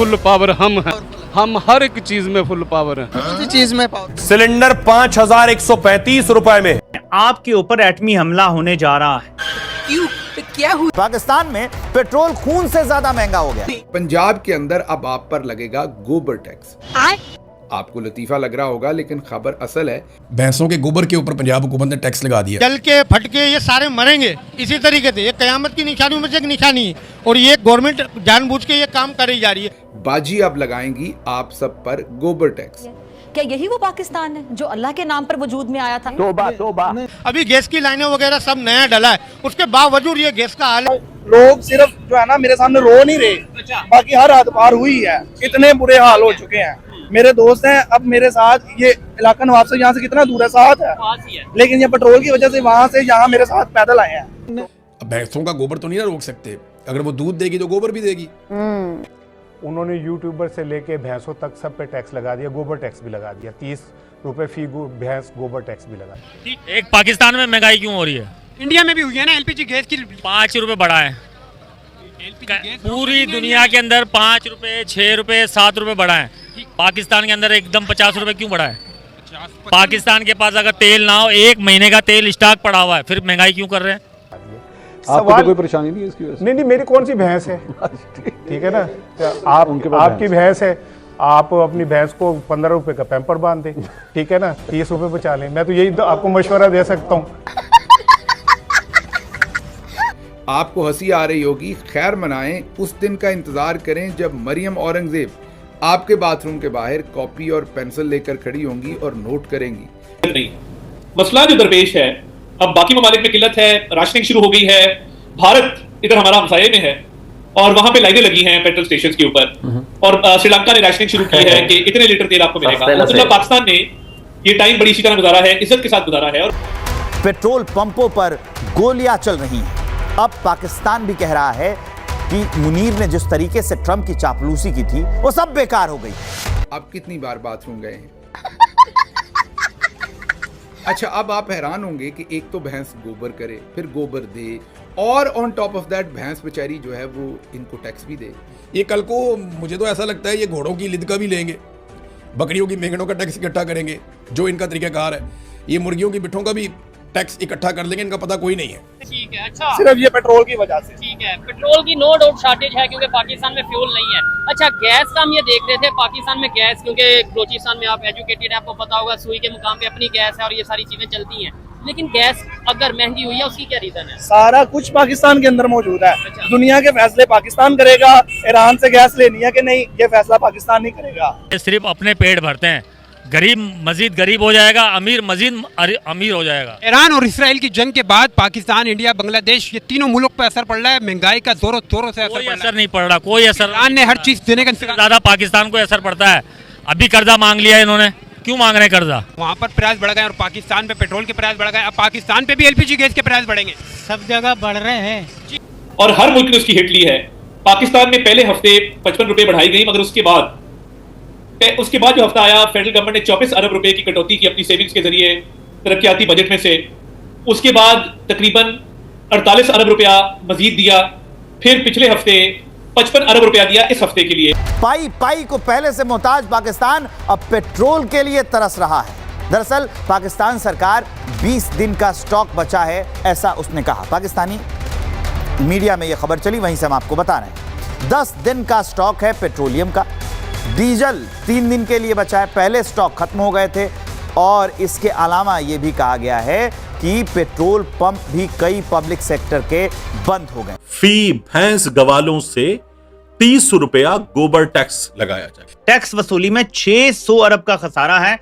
Full power हम हर एक चीज में फुल पावर हैं। किसी चीज में पावर। सिलेंडर 5135 रुपए में। आपके ऊपर एटमी हमला होने जा रहा है। क्यों? क्या हुआ? पाकिस्तान में पेट्रोल खून से ज्यादा महंगा हो गया। पंजाब के अंदर अब आप पर लगेगा गोबर टैक्स। आपको लतीफा लग रहा होगा लेकिन खबर असल है। भैंसों के गोबर के ऊपर पंजाब हुकूमत ने टैक्स लगा दिया। जल के फटके ये सारे मरेंगे इसी तरीके से। ये कयामत की निशानियों में से एक निशानी है और ये गवर्नमेंट जानबूझ के ये काम करी जा रही है। बाजी अब लगाएंगी आप सब पर गोबर टैक्स। क्या यही वो पाकिस्तान है जो अल्लाह के नाम पर वजूद में आया था? तौबा तौबा। अभी गैस की लाइनें वगैरह सब नया डला है, उसके बावजूद ये गैस का हाल है। लोग सिर्फ जो है ना मेरे सामने रो नहीं रहे, बाकी हर हद पार हुई है। इतने बुरे हाल हो चुके हैं। मेरे दोस्त हैं अब मेरे साथ, ये इलाका नवाब से यहाँ से कितना दूर है, साथ है, लेकिन ये पेट्रोल की वजह से वहाँ से यहाँ मेरे साथ पैदल आए हैं। अब भैंसों का गोबर तो नहीं ना रोक सकते, अगर वो दूध देगी तो गोबर भी देगी। उन्होंने यूट्यूबर से लेके भैंसों तक सब पे टैक्स लगा दिया, गोबर टैक्स भी लगा दिया। 30 रुपए फी भैंस गोबर टैक्स भी लगा दिया। एक पाकिस्तान में महंगाई क्यों हो रही है? इंडिया में भी हुई है ना, एलपीजी गैस की 5 रुपए बढ़ा है। पूरी दुनिया के अंदर 5 रुपए, 6 रुपए, 7 रुपए बढ़ा है। पाकिस्तान के अंदर एकदम 50 रुपए क्यों बढ़ा है? पाकिस्तान के पास अगर तेल ना हो, 1 महीने का तेल स्टॉक पड़ा हुआ है, फिर महंगाई क्यों कर रहे हैं? आपको तो कोई परेशानी नहीं है इसकी वजह से? नहीं, मेरी कौन सी भैंस है, ठीक है ना। आपकी भैंस है, आप अपनी भैंस को 15 रुपए का पैम्पर बांध दें, ठीक है ना, 30 रुपए बचा लें। मैं तो यही आपको मशवरा दे सकता हूँ। आपको हंसी आ रही होगी, खैर मनाएं, उस दिन का इंतजार करें जब मरियम औरंगजेब आपके बाथरूम के बाहर कॉपी और पेंसिल लेकर खड़ी होंगी और नोट करेंगी। नहीं, मसला जो दरपेश है, अब बाकी ममालिक में किल्लत है, राशनिंग शुरू हो गई है। भारत इधर हमारा हमसाये में है और वहां पे लाइनें लगी हैं पेट्रोल स्टेशन के ऊपर, और श्रीलंका ने राशनिंग शुरू की है कि इतने लीटर तेल आपको मिलेगा। मतलब पाकिस्तान ने ये टाइम बड़ी इसी तरह गुजारा है, इज्जत के साथ गुजारा है। और पेट्रोल पंपों पर गोलियां चल रही हैं। अब पाकिस्तान भी कह रहा है कि मुनीर ने जिस तरीके से ट्रंप की चापलूसी की थी वो सब बेकार हो गई। आप कितनी बार बाथरूम गए हैं? अच्छा, अब आप हैरान होंगे कि एक तो भैंस गोबर करे, फिर गोबर दे, और ऑन टॉप ऑफ दैट भैंस बेचारी जो है वो इनको टैक्स भी दे। ये कल को मुझे तो ऐसा लगता है ये घोड़ों की लिद का भी लेंगे, बकरियों की मेंगनों का टैक्स इकट्ठा करेंगे, जो इनका तरीकाकार है। ये मुर्गियों की बिठों का भी टैक्स इकट्ठा कर लेंगे, इनका पता कोई नहीं है। ठीक है, अच्छा, सिर्फ ये पेट्रोल की वजह से। ठीक है, पेट्रोल की नो डाउट शॉर्टेज है क्योंकि पाकिस्तान में फ्यूल नहीं है। अच्छा, गैस का हम ये देख रहे थे, पाकिस्तान में गैस, क्योंकि बलोचिस्तान में आप एजुकेटेड है, आपको पता होगा सुई के मुकाम पे अपनी गैस है और ये सारी चीजें चलती हैं। लेकिन गैस अगर महंगी हुई है उसकी क्या रीजन है? सारा कुछ पाकिस्तान के अंदर मौजूद है। अच्छा। दुनिया के फैसले पाकिस्तान करेगा। ईरान से गैस लेनी है कि नहीं, ये फैसला पाकिस्तान नहीं करेगा। सिर्फ अपने पेट भरते हैं, गरीब मजीद गरीब हो जाएगा, अमीर मजीद अमीर हो जाएगा। ईरान और इसराइल की जंग के बाद पाकिस्तान, इंडिया, बांग्लादेश, ये तीनों मुल्क पर असर पड़ रहा है। महंगाई का जोरों शोरों से असर नहीं पड़ रहा, कोई असर। ईरान ने हर चीज देने का ज्यादा पाकिस्तान को असर पड़ता है। अभी कर्जा मांग लिया इन्होंने, क्यों मांग रहे हैं कर्जा? वहाँ पर प्राइस बढ़ गए और पाकिस्तान पे पेट्रोल के प्राइस बढ़ गए। अब पाकिस्तान पे भी एलपीजी गैस के प्राइस बढ़ेंगे, सब जगह बढ़ रहे हैं और हर मुल्क ने उसकी हिट ली है। पाकिस्तान में पहले हफ्ते 55 रुपए बढ़ाई गई, मगर उसके बाद जो हफ्ता आया, फेडरल गवर्नमेंट ने 24 अरब रुपए की कटौती की अपनी सेविंग्स के जरिए तरक्याती बजट में से। उसके बाद तकरीबन 48 अरब रुपया मजीद दिया, फिर पिछले हफ्ते 55 अरब रुपया दिया इस हफ्ते के लिए। पाई पाई को पहले से मोहताज पाकिस्तान अब पेट्रोल के लिए तरस रहा है। दरअसल पाकिस्तान सरकार 20 दिन का स्टॉक बचा है, ऐसा उसने कहा। पाकिस्तानी मीडिया में यह खबर चली, वहीं से हम आपको बता रहे हैं। 10 दिन का स्टॉक है पेट्रोलियम का। डीजल 3 दिन के लिए बचा है, पहले स्टॉक खत्म हो गए थे। और इसके अलावा यह भी कहा गया है कि पेट्रोल पंप भी कई पब्लिक सेक्टर के बंद हो गए। फी भैंस गवालों से 30 रुपया गोबर टैक्स लगाया जाए। टैक्स वसूली में 600 अरब का खसारा है,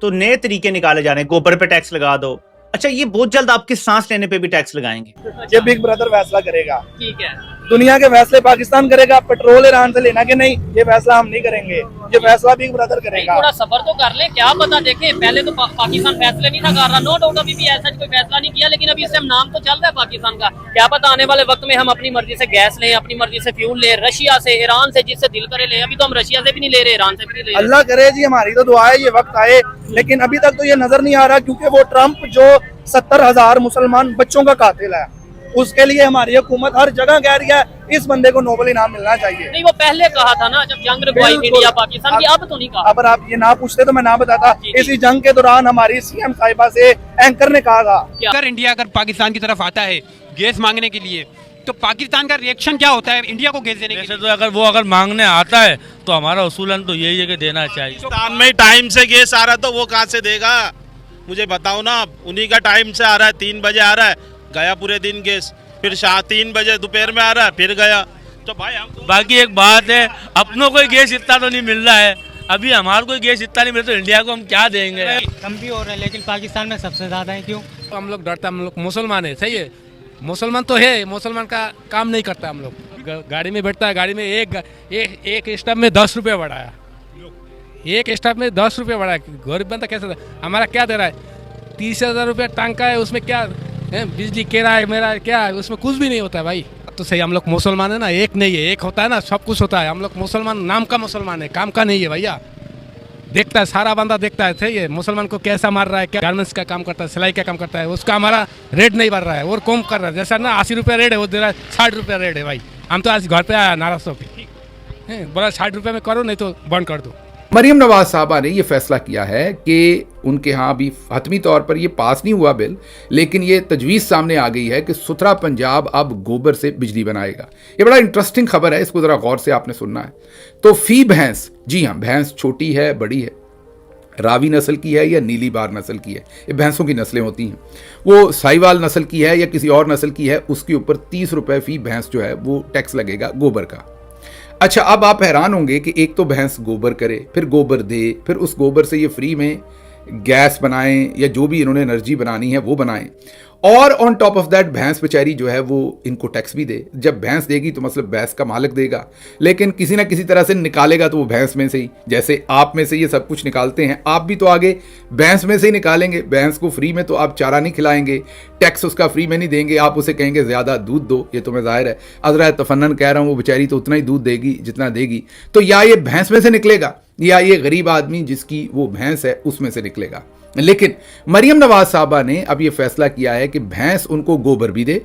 तो नए तरीके निकाले जा रहे हैं। गोबर पे टैक्स लगा दो। अच्छा, ये बहुत जल्द आपके सांस लेने पे भी टैक्स लगाएंगे। ये बिग ब्रदर फैसला करेगा। ठीक है, दुनिया के फैसले पाकिस्तान करेगा। पेट्रोल ईरान से लेना कि नहीं, ये फैसला हम नहीं करेंगे, ये फैसला बिग ब्रदर करेगा। थोड़ा सब्र तो कर ले, क्या पता। देखे, पहले तो पाकिस्तान फैसले नहीं था कर रहा, नो डाउट, अभी भी ऐसा कोई फैसला नहीं किया, लेकिन अभी इससे नाम तो चल रहा है पाकिस्तान का। क्या पता आने वाले वक्त में हम अपनी मर्जी से गैस लें, अपनी मर्जी से फ्यूल ले, रशिया से, ईरान से, जिससे दिल करे ले। अभी तो हम रशिया से भी नहीं ले रहे, ईरान से भी नहीं ले रहे। अल्लाह करे जी, हमारी तो दुआ है ये वक्त आए, लेकिन अभी तक तो ये नजर नहीं आ रहा, क्योंकि वो ट्रंप जो 70,000 मुसलमान बच्चों का कातिल है, उसके लिए हमारी हुकूमत हर जगह कह रही है इस बंदे को नोबेल इनाम मिलना चाहिए। नहीं, वो पहले कहा था ना जब जंग रगवाई थी इंडिया पाकिस्तान की, अब तो नहीं कहा। अगर आप ये ना पूछते तो मैं ना बताता। इसी जंग के दौरान हमारी सीएम साहिबा से एंकर ने कहा था अगर इंडिया अगर पाकिस्तान की तरफ आता है गैस मांगने के लिए तो पाकिस्तान का रिएक्शन क्या होता है इंडिया को गैस देने के लिए? तो अगर मांगने आता है तो हमारा उसूलन तो यही है कि देना चाहिए। पाकिस्तान में टाइम से गैस आ रहा तो वो कहाँ से देगा, मुझे बताओ ना। उन्हीं का टाइम से आ रहा है, 3 बजे आ रहा है, गया पूरे दिन गैस, फिर 3 बजे दोपहर में आ रहा है, फिर गया। तो भाई हम बाकी एक बात है, अपनों को गैस इतना तो नहीं मिल रहा है, अभी हमारे को गैस इतना नहीं मिल रहा तो इंडिया को हम क्या देंगे? कम भी हो रहा है लेकिन पाकिस्तान में सबसे ज्यादा है। क्यों? हम लोग डरता, हम लोग मुसलमान है, सही है, मुसलमान तो है, मुसलमान का काम नहीं करता। हम लोग गाड़ी में बैठता है, गाड़ी में एक स्टॉप में 10 रुपये बढ़ाया, एक स्टॉप में 10 रुपये बढ़ाया। गरीब बंदा कैसे, हमारा क्या दे रहा है? 30,000 रुपये टांका है, उसमें क्या है? बिजली किराया मेरा क्या है? उसमें कुछ भी नहीं होता है भाई। तो सही, हम लोग मुसलमान है ना, एक नहीं है, एक होता है ना सब कुछ होता है। हम लोग मुसलमान नाम का मुसलमान है, काम का नहीं है भैया। देखता है सारा बंदा देखता है, सही है, मुसलमान को कैसा मार रहा है, क्या गारमेंट्स का काम करता है, सिलाई का काम करता है, उसका हमारा रेट नहीं बढ़ रहा है और कम कर रहा है। जैसा ना 80 रुपये रेट है वो दे रहा है 60 रुपये रेट है भाई। हम तो आज घर पे आया नाराज होकर, बोला 60 रुपये में करो नहीं तो बंद कर दो। मरियम नवाज साहबा ने ये फैसला किया है कि उनके यहाँ अभी हतमी तौर पर ये पास नहीं हुआ बिल, लेकिन ये तजवीज़ सामने आ गई है कि सुथरा पंजाब अब गोबर से बिजली बनाएगा। ये बड़ा इंटरेस्टिंग खबर है, इसको ज़रा गौर से आपने सुनना है। तो फी भैंस, जी हाँ, भैंस छोटी है बड़ी है, रावी नस्ल की है या नीली बार नस्ल की है, ये भैंसों की नस्लें होती हैं, वो साहिवाल नस्ल की है या किसी और नस्ल की है, उसके ऊपर 30 रुपये फी भैंस जो है वो टैक्स लगेगा गोबर का। अच्छा, अब आप हैरान होंगे कि एक तो भैंस गोबर करे, फिर गोबर दे, फिर उस गोबर से ये फ्री में गैस बनाएं या जो भी इन्होंने एनर्जी बनानी है वो बनाएं, और ऑन टॉप ऑफ दैट भैंस बेचारी जो है वो इनको टैक्स भी दे। जब भैंस देगी तो मतलब भैंस का मालिक देगा, लेकिन किसी ना किसी तरह से निकालेगा तो वो भैंस में से ही, जैसे आप में से ये सब कुछ निकालते हैं, आप भी तो आगे भैंस में से ही निकालेंगे। भैंस को फ्री में तो आप चारा नहीं खिलाएंगे, टैक्स उसका फ्री में नहीं देंगे, आप उसे कहेंगे ज़्यादा दूध दो, ये तो मैं जाहिर है अजरा तफन्नन कह रहा हूँ, वो बेचारी तो उतना ही दूध देगी जितना देगी। तो या ये भैंस में से निकलेगा या ये गरीब आदमी जिसकी वो भैंस है उसमें से निकलेगा। लेकिन मरियम नवाज साहबा ने अब ये फैसला किया है कि भैंस उनको गोबर भी दे,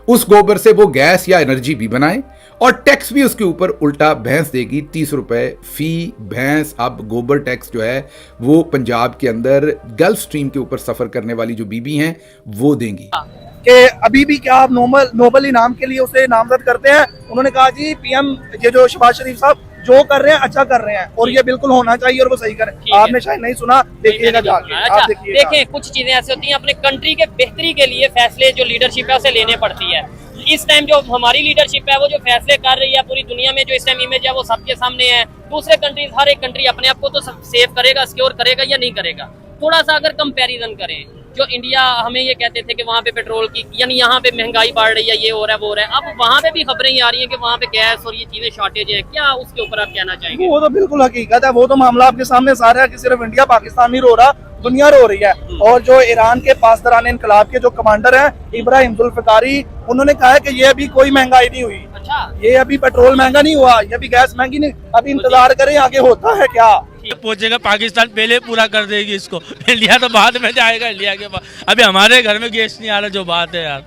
उस गोबर से वो गैस या एनर्जी भी बनाए, और टैक्स भी उसके ऊपर उल्टा भैंस देगी 30 रुपए फी भैंस। अब गोबर टैक्स जो है वो पंजाब के अंदर गल्फ स्ट्रीम के ऊपर सफर करने वाली जो बीबी हैं वो देंगी। कि अभी भी क्या आप नोबेल इनाम के लिए उसे नामजद करते हैं? उन्होंने कहा जी पीएम ये जो शहबाज शरीफ साहब जो कर रहे हैं अच्छा कर रहे हैं और ये बिल्कुल होना चाहिए और वो सही करें। आपने शायद नहीं सुना, देखिएगा जाके। अच्छा, देखें कुछ चीजें ऐसी होती हैं, अपने कंट्री के बेहतरी के लिए फैसले जो लीडरशिप है उसे लेने पड़ती है। इस टाइम जो हमारी लीडरशिप है वो जो फैसले कर रही है, पूरी दुनिया में जो इस टाइम इमेज है वो सबके सामने है। दूसरे कंट्रीज, हर एक कंट्री अपने आप को तो सेव करेगा, सिक्योर करेगा या नहीं करेगा। थोड़ा सा अगर कंपैरिजन करें, जो इंडिया हमें ये कहते थे कि वहाँ पे पेट्रोल की यानी यहाँ पे महंगाई बढ़ रही है, ये हो रहा है वो हो रहा है, अब वहाँ पे भी खबरें आ रही हैं कि वहाँ पे गैस और ये चीजें शॉर्टेज है, क्या उसके ऊपर आप कहना चाहेंगे? वो तो बिल्कुल हकीकत है, वो तो मामला आपके सामने सारा है कि सिर्फ इंडिया पाकिस्तान नहीं रो रहा, दुनिया रो रही है। और जो ईरान के पासदारान इनकलाब के जो कमांडर हैं इब्राहिम जुल्फिकारी, उन्होंने कहा है कि ये अभी कोई महंगाई नहीं हुई। अच्छा, ये अभी पेट्रोल महंगा नहीं हुआ, ये अभी गैस महंगी नहीं, अभी इंतजार करें आगे होता है क्या। पहुंचेगा पाकिस्तान पहले पूरा कर देगी इसको, इंडिया तो बाद में जाएगा। इंडिया के बाद अभी हमारे घर में गैस नहीं आ रहा, जो बात है यार,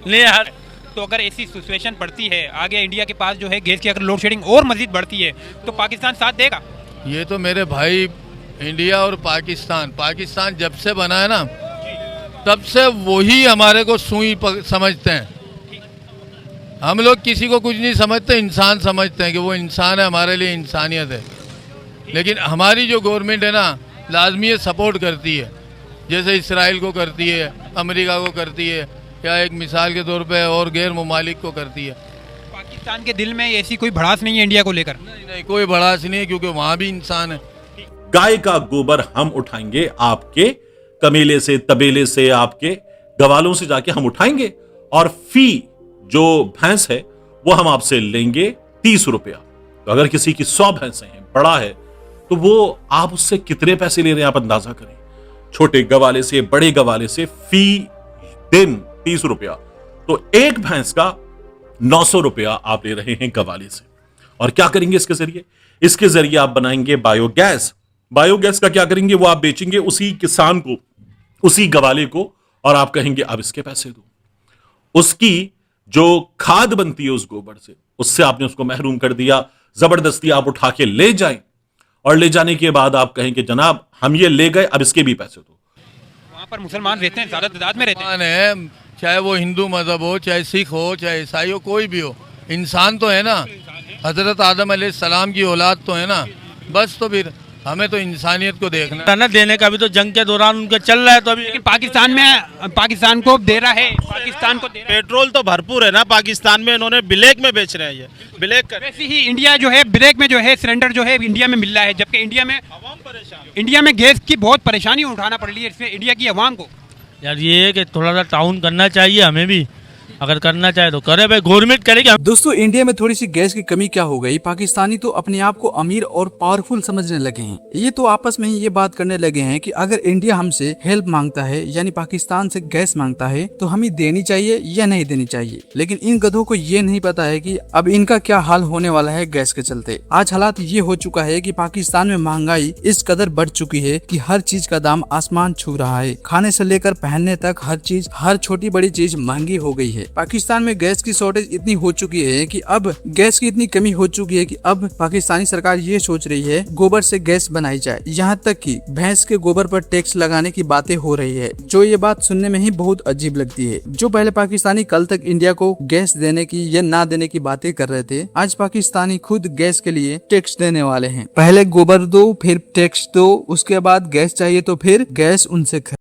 नहीं यार। तो अगर ऐसी सिचुएशन पड़ती है आगे इंडिया के पास जो है गैस की, अगर लोड शेडिंग और मजीद बढ़ती है तो पाकिस्तान साथ देगा? ये तो मेरे भाई इंडिया और पाकिस्तान जब से बना है ना तब से वही हमारे को सुई समझते हैं। हम लोग किसी को कुछ नहीं समझते, इंसान समझते हैं कि वो इंसान है, हमारे लिए इंसानियत है। लेकिन हमारी जो गवर्नमेंट है ना लाजमी सपोर्ट करती है, जैसे इसराइल को करती है, अमेरिका को करती है, या एक मिसाल के तौर पे और गैर मुमालिक को करती है। पाकिस्तान के दिल में ऐसी कोई भड़ास नहीं है इंडिया को लेकर? नहीं, कोई भड़ास नहीं है, क्योंकि वहाँ भी इंसान है। गाय का गोबर हम उठाएंगे, आपके कमेले से, तबेले से, आपके गवालों से जाके हम उठाएंगे, और फी जो भैंस है वो हम आपसे लेंगे 30 रुपया। तो अगर किसी की 100 भैंसें हैं, बड़ा है, तो वो आप उससे कितने पैसे ले रहे हैं आप अंदाजा करें। छोटे गवाले से, बड़े गवाले से फी दिन 30 रुपया, तो एक भैंस का 900 रुपया आप ले रहे हैं गवाले से। और क्या करेंगे इसके जरिए? इसके जरिए आप बनाएंगे बायोगैस। बायोगैस का क्या करेंगे? वो आप बेचेंगे उसी किसान को, उसी गवाले को, और आप कहेंगे अब इसके पैसे दो। उसकी जो खाद बनती है उस गोबर से, उससे आपने उसको महरूम कर दिया। जबरदस्ती आप उठा के ले जाएं और ले जाने के बाद आप कहें कि जनाब हम ये ले गए, अब इसके भी पैसे दो। वहाँ पर मुसलमान रहते हैं, ज्यादा तादाद में रहते हैं, चाहे वो हिंदू मजहब हो, चाहे सिख हो, चाहे ईसाई हो, कोई भी हो, इंसान तो है ना। हजरत आदम अलैहिस्सलाम की औलाद तो है ना। बस तो फिर हमें तो इंसानियत को देखना है ना। देने का भी तो जंग के दौरान उनका चल रहा है, तो अभी लेकिन पाकिस्तान में पाकिस्तान को दे रहा है, पाकिस्तान को दे रहा है। पेट्रोल तो भरपूर है ना पाकिस्तान में, इन्होंने ब्लैक में बेच रहे हैं, ये ब्लैक कर। वैसे ही इंडिया जो है ब्लैक में जो है सिलेंडर जो है इंडिया में मिल रहा है, जबकि इंडिया में गैस की बहुत परेशानी उठाना पड़ रही है इससे इंडिया की आवाम को। यार ये है कि थोड़ा सा टाउन करना चाहिए हमें भी, अगर करना चाहे तो करे भाई, गवर्नमेंट करेगी। दोस्तों इंडिया में थोड़ी सी गैस की कमी क्या हो गई, पाकिस्तानी तो अपने आप को अमीर और पावरफुल समझने लगे हैं। ये तो आपस में ही ये बात करने लगे हैं कि अगर इंडिया हमसे हेल्प मांगता है यानी पाकिस्तान से गैस मांगता है तो हमें देनी चाहिए या नहीं देनी चाहिए। लेकिन इन गधों को ये नहीं पता है कि अब इनका क्या हाल होने वाला है गैस के चलते। आज हालात ये हो चुका है कि पाकिस्तान में महंगाई इस कदर बढ़ चुकी है कि हर चीज का दाम आसमान छू रहा है। खाने से लेकर पहनने तक हर चीज, हर छोटी बड़ी चीज महंगी हो गई है। पाकिस्तान में गैस की शॉर्टेज इतनी हो चुकी है कि अब गैस की इतनी कमी हो चुकी है कि अब पाकिस्तानी सरकार ये सोच रही है गोबर से गैस बनाई जाए। यहाँ तक कि भैंस के गोबर पर टैक्स लगाने की बातें हो रही है, जो ये बात सुनने में ही बहुत अजीब लगती है। जो पहले पाकिस्तानी कल तक इंडिया को गैस देने की या ना देने की बातें कर रहे थे, आज पाकिस्तानी खुद गैस के लिए टैक्स देने वाले हैं। पहले गोबर दो, फिर टैक्स दो, उसके बाद गैस चाहिए तो फिर गैस उनसे